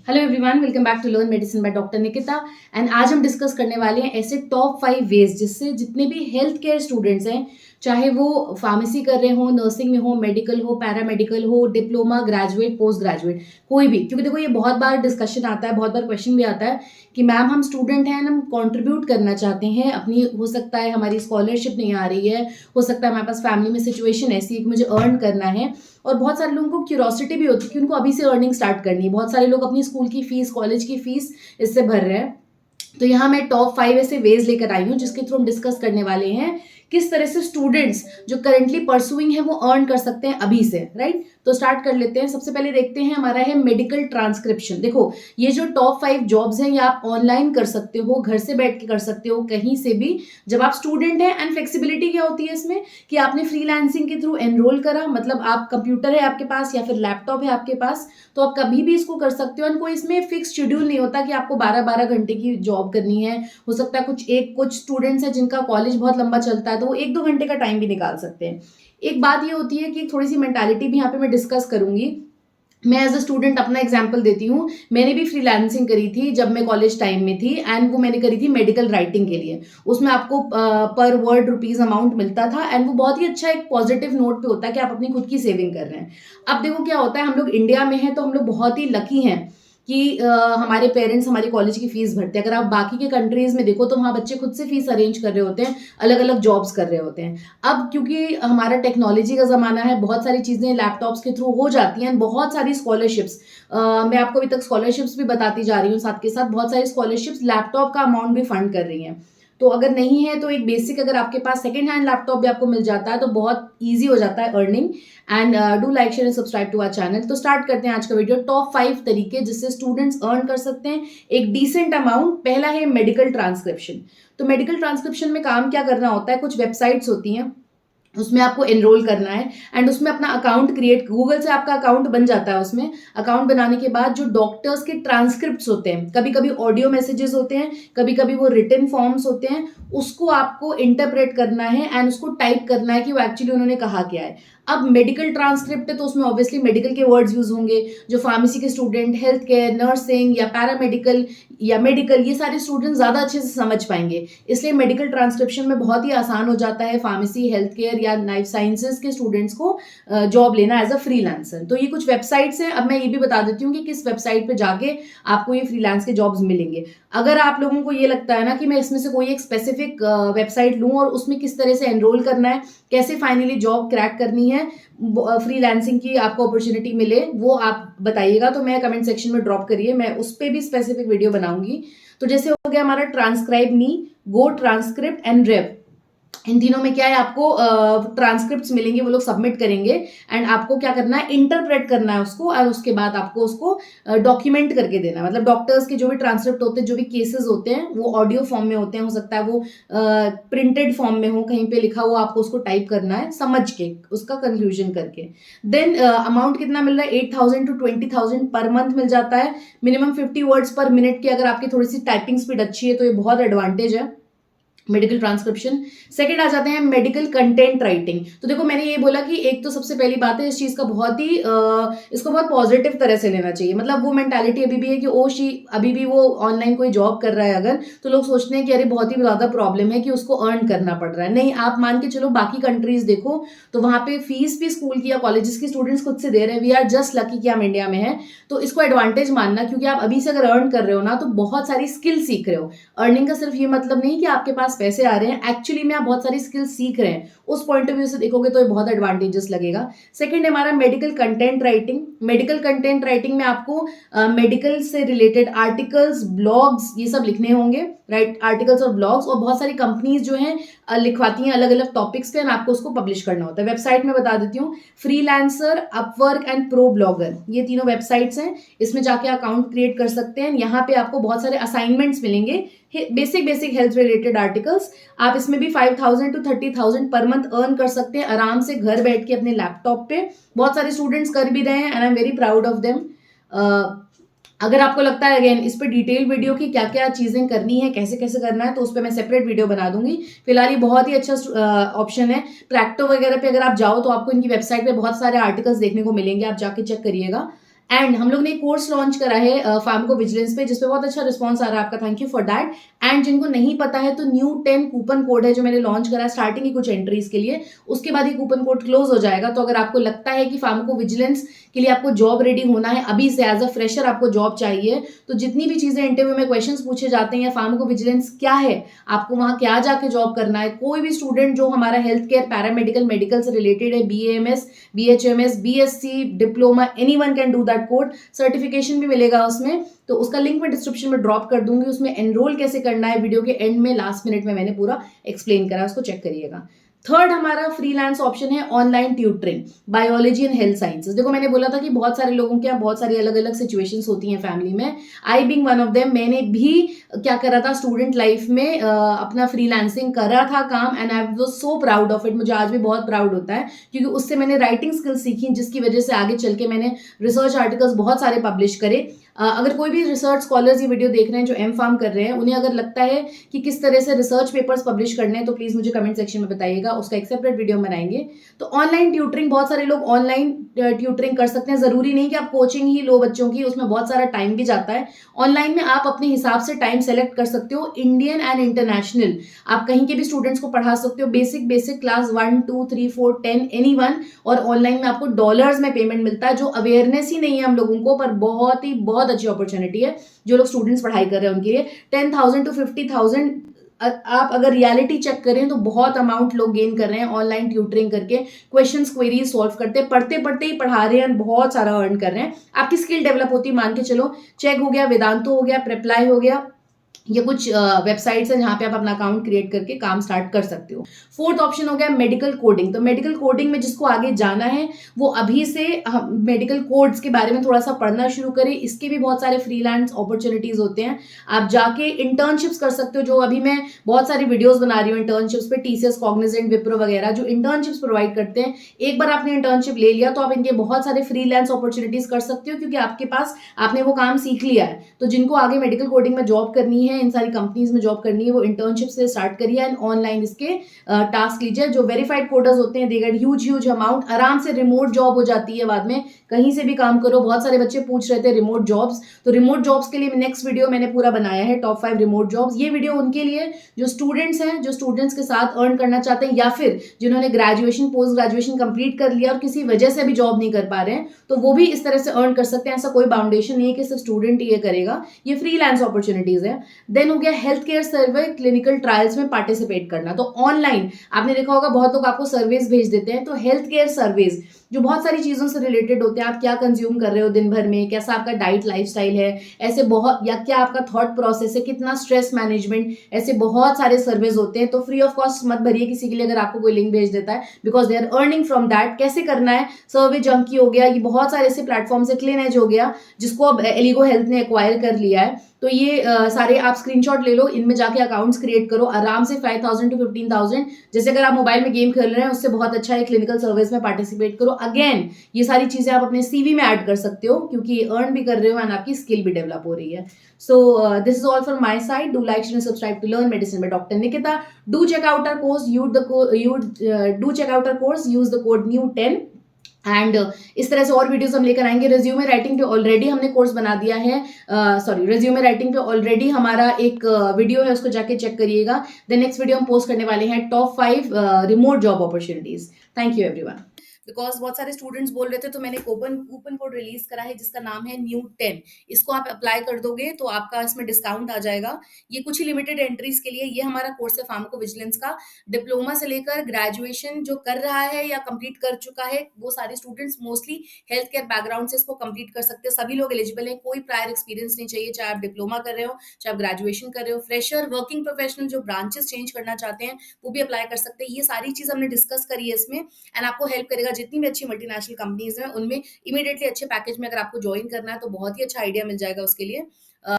Hello everyone, welcome back to learn medicine by doctor Nikita. And आज हम discuss करने वाले हैं ऐसे टॉप 5 वेज जिससे जितने भी हेल्थ केयर स्टूडेंट्स हैं, चाहे वो फार्मेसी कर रहे हो, नर्सिंग में हो, मेडिकल हो, पैरामेडिकल हो, डिप्लोमा, ग्रेजुएट, पोस्ट ग्रेजुएट, कोई भी। क्योंकि देखो, ये बहुत बार डिस्कशन आता है, बहुत बार क्वेश्चन भी आता है कि मैम हम स्टूडेंट हैं, हम कंट्रीब्यूट करना चाहते हैं अपनी, हो सकता है हमारी स्कॉलरशिप नहीं आ रही है, हो सकता है हमारे पास फैमिली में सिचुएशन ऐसी है कि मुझे अर्न करना है। और बहुत सारे लोगों को क्यूरोसिटी भी होती है कि उनको अभी से अर्निंग स्टार्ट करनी है। बहुत सारे लोग अपनी स्कूल की फीस, कॉलेज की फीस इससे भर रहे हैं। तो यहाँ मैं टॉप 5 ऐसे वेज लेकर आई हूँ जिसके थ्रू हम डिस्कस करने वाले हैं किस तरह से स्टूडेंट्स जो करंटली परसुइंग है वो अर्न कर सकते हैं अभी से, राइट। तो स्टार्ट कर लेते हैं। सबसे पहले देखते हैं, हमारा है मेडिकल ट्रांसक्रिप्शन। देखो, ये जो टॉप 5 जॉब्स हैं ये आप ऑनलाइन कर सकते हो, घर से बैठ के कर सकते हो, कहीं से भी, जब आप स्टूडेंट हैं। एंड फ्लेक्सिबिलिटी क्या होती है इसमें कि आपने फ्रीलांसिंग के थ्रू एनरोल करा, मतलब आप कंप्यूटर है आपके पास या फिर लैपटॉप है आपके पास, तो आप कभी भी इसको कर सकते हो। एंड कोई इसमें फिक्स शेड्यूल नहीं होता कि आपको 12-12 घंटे की जॉब करनी है। हो सकता है कुछ स्टूडेंट्स हैं जिनका कॉलेज बहुत लंबा चलता है, तो वो 1-2 घंटे का टाइम भी निकाल सकते हैं। एक बात ये होती है कि थोड़ी सी मेंटालिटी भी यहाँ पे मैं डिस्कस करूंगी। मैं एज अ स्टूडेंट अपना एग्जांपल देती हूँ। मैंने भी फ्रीलांसिंग करी थी जब मैं कॉलेज टाइम में थी, एंड वो मैंने करी थी मेडिकल राइटिंग के लिए। उसमें आपको पर वर्ड रुपीज अमाउंट मिलता था, एंड वो बहुत ही अच्छा एक पॉजिटिव नोट पे होता है कि आप अपनी खुद की सेविंग कर रहे हैं। अब देखो क्या होता है, हम लोग इंडिया में हैं तो हम लोग बहुत ही लकी हैं कि हमारे पेरेंट्स हमारी कॉलेज की फीस भरते हैं। अगर आप बाकी के कंट्रीज में देखो तो वहाँ बच्चे खुद से फीस अरेंज कर रहे होते हैं, अलग अलग जॉब्स कर रहे होते हैं। अब क्योंकि हमारा टेक्नोलॉजी का ज़माना है, बहुत सारी चीज़ें लैपटॉप्स के थ्रू हो जाती हैं, बहुत सारी स्कॉलरशिप्स, मैं आपको अभी तक स्कॉलरशिप्स भी बताती जा रही हूँ, साथ के साथ बहुत सारी स्कॉलरशिप्स लैपटॉप का अमाउंट भी फंड कर रही हैं। तो अगर नहीं है तो एक बेसिक, अगर आपके पास सेकेंड हैंड लैपटॉप भी आपको मिल जाता है तो बहुत ईजी हो जाता है earning. And do like, share and subscribe to our channel. तो स्टार्ट करते हैं आज का वीडियो। टॉप 5 तरीके जिससे स्टूडेंट्स अर्न कर सकते हैं एक डिसेंट अमाउंट। पहला है मेडिकल ट्रांसक्रिप्शन। तो मेडिकल ट्रांसक्रिप्शन में काम क्या करना होता है, कुछ वेबसाइट्स होती हैं, उसमें आपको एनरोल करना है, एंड उसमें अपना अकाउंट क्रिएट, गूगल से आपका अकाउंट बन जाता है। उसमें अकाउंट बनाने के बाद जो डॉक्टर्स के ट्रांसक्रिप्ट्स होते हैं, कभी कभी ऑडियो मैसेजेस होते हैं, कभी कभी वो रिटन फॉर्म्स होते हैं, उसको आपको इंटरप्रेट करना है एंड उसको टाइप करना है कि वो एक्चुअली उन्होंने कहा क्या है। अब मेडिकल ट्रांसक्रिप्ट है तो उसमें ऑब्वियसली मेडिकल के वर्ड्स यूज होंगे। जो फार्मेसी के स्टूडेंट, हेल्थ केयर, नर्सिंग या पैरामेडिकल या मेडिकल, ये सारे स्टूडेंट ज्यादा अच्छे से समझ पाएंगे। इसलिए मेडिकल ट्रांसक्रिप्शन में बहुत ही आसान हो जाता है फार्मेसी, हेल्थ केयर या लाइफ साइंसेज के स्टूडेंट्स को जॉब लेना एज अ फ्रीलांसर। तो ये कुछ वेबसाइट्स हैं। अब मैं ये भी बता देती हूँ कि किस वेबसाइट पे जाके आपको ये फ्रीलांस के जॉब्स मिलेंगे। अगर आप लोगों को ये लगता है ना कि मैं इसमें से कोई एक स्पेसिफिक वेबसाइट लूँ और उसमें किस तरह से एनरोल करना है, कैसे फाइनली जॉब क्रैक करनी है, फ्रीलांसिंग की आपको अपॉर्चुनिटी मिले, वो आप बताइएगा तो मैं कमेंट सेक्शन में ड्रॉप करिए, मैं उस पर भी स्पेसिफिक वीडियो बनाऊंगी। तो जैसे हो गया हमारा TranscribeMe, GoTranscript and Rev. इन तीनों में क्या है, आपको ट्रांसक्रिप्ट्स मिलेंगे, वो लोग सबमिट करेंगे, एंड आपको क्या करना है, इंटरप्रेट करना है उसको, और उसके बाद आपको उसको डॉक्यूमेंट करके देना है। मतलब डॉक्टर्स के जो भी ट्रांसक्रिप्ट होते हैं, जो भी केसेस होते हैं, वो ऑडियो फॉर्म में होते हैं, हो सकता है वो प्रिंटेड फॉर्म में हो, कहीं पे लिखा हुआ, आपको उसको टाइप करना है समझ के, उसका कंक्लूजन करके। देन अमाउंट कितना मिल रहा है, 8,000 to 20,000 पर मंथ मिल जाता है। मिनिमम 50 वर्ड्स पर मिनट की अगर आपकी थोड़ी सी टाइपिंग स्पीड अच्छी है तो ये बहुत एडवांटेज है मेडिकल ट्रांसक्रिप्शन। सेकंड आ जाते हैं मेडिकल कंटेंट राइटिंग। तो देखो, मैंने ये बोला कि एक तो सबसे पहली बात है, इस चीज का बहुत ही इसको बहुत पॉजिटिव तरह से लेना चाहिए। मतलब वो मेंटालिटी अभी भी है कि ओ शी, अभी भी वो ऑनलाइन कोई जॉब कर रहा है अगर, तो लोग सोचते हैं कि अरे बहुत ही ज्यादा प्रॉब्लम है कि उसको अर्न करना पड़ रहा है। नहीं, आप मान के चलो बाकी कंट्रीज देखो तो वहां पे फीस भी स्कूल की या कॉलेजेस की स्टूडेंट्स खुद से दे रहे हैं। वी आर जस्ट लकी कि हम इंडिया में है, तो इसको एडवांटेज मानना, क्योंकि आप अभी से अगर अर्न कर रहे हो ना तो बहुत सारी स्किल सीख रहे हो। अर्निंग का सिर्फ ये मतलब नहीं कि आपके पास पैसे आ रहे हैं, एक्चुअली में आप बहुत सारी स्किल्स सीख रहे हैं। उस पॉइंट ऑफ व्यू से देखोगे तो ये बहुत एडवांटेजेस लगेगा। सेकंड है हमारा medical content writing. Medical content writing में आपको मेडिकल से रिलेटेड आर्टिकल्स, ब्लॉग्स, ये सब लिखने होंगे, राइट। आर्टिकल्स और ब्लॉग्स, और बहुत सारी कंपनीज जो हैं लिखवाती हैं अलग अलग टॉपिक्स पे, आपको उसको पब्लिश करना होता है। वेबसाइट में बता देती हूँ, freelancer, Upwork and pro blogger, ये तीनों वेबसाइट्स हैं। इसमें जाके अकाउंट क्रिएट कर सकते हैं। यहाँ पे आपको बहुत सारे असाइनमेंट्स मिलेंगे, बेसिक हेल्थ रिलेटेड आर्टिकल्स। आप इसमें भी 5,000 to 30,000 पर मंथ अर्न कर सकते हैं आराम से, घर बैठ के अपने लैपटॉप पे। बहुत सारे स्टूडेंट्स कर भी रहे हैं, and I am very proud of them. अगर आपको लगता है अगेन इस पर डिटेल वीडियो की क्या क्या चीजें करनी है, कैसे कैसे करना है, तो उस पर मैं सेपरेट वीडियो बना दूंगी। फिलहाल ये बहुत ही अच्छा ऑप्शन है। प्रैक्टो वगैरह पे अगर आप जाओ तो आपको इनकी वेबसाइट पे बहुत सारे आर्टिकल्स देखने को मिलेंगे, आप जाके चेक करिएगा। एंड हम लोग ने एक कोर्स लॉन्च करा है फार्मको विजिलेंस पे, जिसपे बहुत अच्छा रिस्पॉन्स आ रहा है आपका, thank you for that. And जिनको नहीं पता है तो न्यू 10 कूपन कोड है जो मैंने लॉन्च करा स्टार्टिंग की कुछ एंट्रीज के लिए, उसके बाद ये कूपन कोड क्लोज हो जाएगा। तो अगर आपको लगता है कि फार्मको विजिलेंस के लिए आपको जॉब रेडी होना है अभी से, एज अ फ्रेशर आपको जॉब चाहिए, तो जितनी भी चीजें इंटरव्यू में क्वेश्चंस पूछे जाते हैं या फार्मको विजिलेंस क्या है, आपको वहां क्या जाके जॉब करना है, कोई भी स्टूडेंट जो हमारा हेल्थ केयर पैरामेडिकल मेडिकल से रिलेटेड है, BAMS, BHMS, BSc, diploma, anyone can do that code, certification भी मिलेगा उसमें। तो उसका लिंक मैं डिस्क्रिप्शन में ड्रॉप कर दूंगी, उसमें एनरोल कैसे करना है वीडियो के एंड में लास्ट मिनट में मैंने पूरा एक्सप्लेन करा, उसको चेक करिएगा। थर्ड हमारा फ्रीलांस ऑप्शन है online tutoring, biology and health sciences. देखो मैंने बोला था कि बहुत सारे लोगों के यहाँ बहुत सारी अलग अलग सिचुएशंस होती हैं फैमिली में, आई बिंग वन ऑफ देम, मैंने भी क्या करा था स्टूडेंट लाइफ में, अपना फ्रीलांसिंग करा था काम, and I was so proud of it, मुझे आज भी बहुत प्राउड होता है, क्योंकि उससे मैंने राइटिंग स्किल्स सीखी, जिसकी वजह से आगे चल के मैंने रिसर्च आर्टिकल्स बहुत सारे पब्लिश करे। अगर कोई भी रिसर्च स्कॉलर्स ये वीडियो देख रहे हैं जो M Pharm कर रहे हैं, उन्हें अगर लगता है कि किस तरह से रिसर्च पेपर्स पब्लिश करने हैं, तो प्लीज मुझे कमेंट सेक्शन में बताइएगा, उसका एक सेपरेट वीडियो बनाएंगे। तो ऑनलाइन ट्यूटरिंग, बहुत सारे लोग ऑनलाइन ट्यूटरिंग कर सकते हैं, जरूरी नहीं कि आप कोचिंग ही लो बच्चों की, उसमें बहुत सारा टाइम भी जाता है। ऑनलाइन में आप अपने हिसाब से टाइम सेलेक्ट कर सकते हो, इंडियन एंड इंटरनेशनल, आप कहीं के भी स्टूडेंट्स को पढ़ा सकते हो, बेसिक बेसिक क्लास 1 2 3 4 10 एनीवन, और ऑनलाइन में आपको डॉलर्स में पेमेंट मिलता है, जो अवेयरनेस ही नहीं है हम लोगों को, पर बहुत ही बहुत अच्छी अपॉर्चुनिटी है जो लोग स्टूडेंट्स पढ़ाई कर रहे हैं उनके लिए। 10,000 to 50,000, आप अगर रियलिटी चेक करें तो बहुत अमाउंट लोग गेन कर रहे हैं ऑनलाइन ट्यूटरिंग करके, क्वेश्चंस क्वेरीज सॉल्व करते, पढ़ते पढ़ते ही पढ़ा रहे हैं, बहुत सारा अर्न कर रहे हैं। आपकी स्किल डेवलप होती है, मान के चलो चेक हो गया, वेदांतो हो गया, प्रेप्लाई हो गया, ये कुछ वेबसाइट्स हैं जहां पे आप अपना अकाउंट क्रिएट करके काम स्टार्ट कर सकते हो। फोर्थ ऑप्शन हो गया मेडिकल कोडिंग। तो मेडिकल कोडिंग में जिसको आगे जाना है वो अभी से मेडिकल कोड्स के बारे में थोड़ा सा पढ़ना शुरू करें, इसके भी बहुत सारे फ्रीलांस अपॉर्चुनिटीज होते हैं, आप जाके इंटर्नशिप्स कर सकते हो, जो अभी मैं बहुत सारी वीडियोस बना रही हूँ इंटर्नशिप्स पे, TCS, कॉग्निजेंट, विप्रो वगैरह जो इंटर्नशिप्स प्रोवाइड करते हैं। एक बार आपने इंटर्नशिप ले लिया तो आप इनके बहुत सारे फ्रीलांस अपॉर्चुनिटीज कर सकते हो, क्योंकि आपके पास आपने वो काम सीख लिया है। तो जिनको आगे मेडिकल कोडिंग में जॉब करनी है, इन सारी कंपनीज में जॉब करनी है, वो इंटर्नशिप से स्टार्ट करिए एंड ऑनलाइन इसके टास्क लीजिए। जो वेरीफाइड कोडर्स होते हैं दे गेट ह्यूज अमाउंट, आराम से रिमोट जॉब हो जाती है बाद में, कहीं से भी काम करो। बहुत सारे बच्चे पूछ रहे थे रिमोट जॉब्स, तो रिमोट जॉब्स के लिए नेक्स्ट वीडियो मैंने पूरा बनाया है, टॉप 5 रिमोट जॉब्स। ये वीडियो उनके लिए जो स्टूडेंट्स हैं, जो स्टूडेंट्स के साथ अर्न करना चाहते हैं, या फिर जिन्होंने ग्रेजुएशन पोस्ट ग्रेजुएशन कंप्लीट कर लिया और किसी वजह से भी जॉब नहीं कर पा रहे हैं, तो वो भी इस तरह से अर्न कर सकते हैं। ऐसा कोई बाउंडेशन नहीं है कि सिर्फ स्टूडेंट ही ये करेगा, ये फ्रीलांस अपॉर्चुनिटीज है। देन हो गया हेल्थ केयर सर्वे, क्लिनिकल ट्रायल्स में पार्टिसिपेट करना। तो ऑनलाइन आपने देखा होगा बहुत लोग आपको सर्वेज भेज देते हैं, तो हेल्थ केयर सर्वेज जो बहुत सारी चीजों से रिलेटेड होते हैं, आप क्या कंज्यूम कर रहे हो दिन भर में, कैसा आपका डाइट लाइफस्टाइल है, ऐसे बहुत, या क्या आपका थॉट प्रोसेस है, कितना स्ट्रेस मैनेजमेंट, ऐसे बहुत सारे सर्वेज होते हैं। तो फ्री ऑफ कॉस्ट मत भरिए किसी के लिए अगर आपको कोई लिंक भेज देता है, because they are earning from that. कैसे करना है, सर्वे जंकी हो गया, ये बहुत सारे ऐसे प्लेटफॉर्म से, क्लीन एज हो गया जिसको अब एलिगो हेल्थ ने एक्वायर कर लिया है, तो ये सारे आप स्क्रीनशॉट ले लो, इनमें जाके अकाउंट्स क्रिएट करो आराम से, 5,000 to 15,000। जैसे अगर आप मोबाइल में गेम खेल रहे हैं उससे बहुत अच्छा है, क्लिनिकल सर्विस में पार्टिसिपेट करो। अगेन ये सारी चीजें आप अपने CV में ऐड कर सकते हो, क्योंकि अर्न भी कर रहे हो एंड आपकी स्किल भी डेवलप हो रही है। So this is all from my side. Do like and subscribe to learn medicine by doctor Nikita. Do check out our course, do check out our course, use the code NEW10। And इस तरह से और videos हम लेकर आएंगे। Resume writing पे already हमने course बना दिया है, सॉरी रिज्यूमे राइटिंग पे ऑलरेडी हमारा एक वीडियो है, उसको जाके चेक करिएगा। देन नेक्स्ट वीडियो हम पोस्ट करने वाले हैं top 5 remote job opportunities. Thank you everyone. Because बहुत सारे स्टूडेंट्स बोल रहे थे, तो मैंने कूपन कोड रिलीज करा है जिसका नाम है NEW10। इसको आप अप्लाई कर दोगे तो आपका इसमें डिस्काउंट आ जाएगा। ये कुछ ही लिमिटेड एंट्रीज के लिए, ये हमारा कोर्स है फार्माको विजिलेंस का। डिप्लोमा से लेकर ग्रेजुएशन जो कर रहा है या कंप्लीट कर चुका है, वो सारे students mostly health care background से इसको कंप्लीट कर सकते हैं। सभी लोग एलिजिबल हैं, कोई प्रायर एक्सपीरियंस नहीं चाहिए, चाहे आप डिप्लोमा कर रहे हो, चाहे आप ग्रेजुएशन कर रहे हो, फ्रेशर, वर्किंग प्रोफेशनल जो ब्रांचेस चेंज करना चाहते हैं वो भी अप्लाई कर सकते हैं। ये सारी चीज हमने डिस्कस करी है इसमें, एंड आपको हेल्प करेगा। जितनी भी अच्छी मल्टीनेशनल कंपनीज हैं उनमें इमीडिएटली अच्छे पैकेज में अगर आपको ज्वाइन करना है तो बहुत ही अच्छा आइडिया मिल जाएगा उसके लिए।